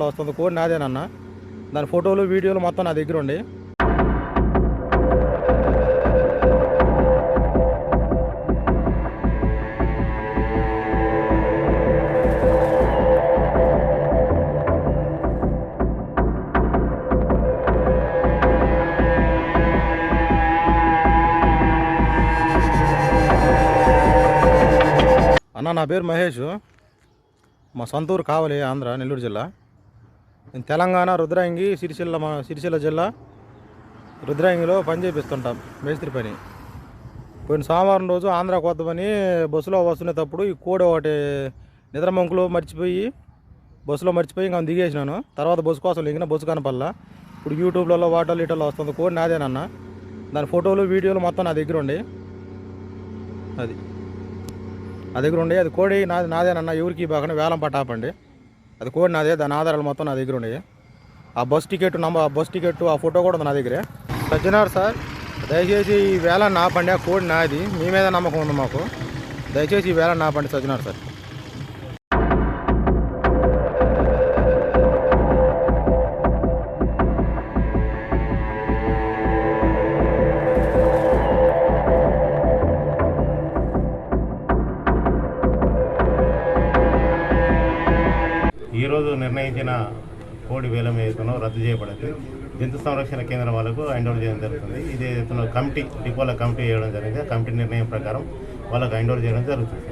వస్తుంది కోడి నాదేనన్న. దాని ఫోటోలు వీడియోలు మొత్తం నా దగ్గర ఉండి అన్న. నా పేరు మహేష్. మా సొంతూరు కావలి, ఆంధ్ర, నెల్లూరు జిల్లా. నేను తెలంగాణ రుద్రాంగి సిరిసిల్ల జిల్లా రుద్రాంగిలో పని చేపిస్తుంటాం, మేస్త్రి పని. పోయిన సోమవారం రోజు ఆంధ్రాకి వద్దామని బస్సులో వస్తునేటప్పుడు ఈ కోడి ఒకటి నిద్రమంకులో బస్సులో మర్చిపోయి ఇంకా దిగేసినాను. తర్వాత బస్సు కోసం లింగిన బస్సు కనపల్లా. ఇప్పుడు యూట్యూబ్లలో వాటర్లు ఇటల్లో వస్తుంది. కోడి నాదేనన్న. దాని ఫోటోలు వీడియోలు మొత్తం నా దగ్గర ఉండి నా దగ్గర ఉండే అది కోడి నాదేనన్న. ఎవరికి బాగానే వేలం పట్టాపండి. అది కోడి నాదే. దాని ఆధారాలు మొత్తం నా దగ్గర ఉన్నాయి. ఆ బస్ టికెట్ ఆ ఫోటో కూడా ఉంది నా దగ్గరే. సజ్జనార్ సార్, దయచేసి ఈ వేళ ఆపండి. ఆ కోడి నాది. మీ మీద నమ్మకం ఉంది మాకు. దయచేసి ఈ వేళ ఆపండి సజ్జనార్ సార్. ఈరోజు నిర్ణయించిన కోడి వేలం ఏదైతుందో రద్దు చేయబడింది. జంతు సంరక్షణ కేంద్రం వాళ్ళకు హ్యాండ్ ఓవర్ చేయడం జరుగుతుంది. ఇది కమిటీ డిపోల కమిటీ వేయడం జరిగింది. కమిటీ నిర్ణయం ప్రకారం వాళ్ళకు హ్యాండ్ ఓవర్ చేయడం జరుగుతుంది.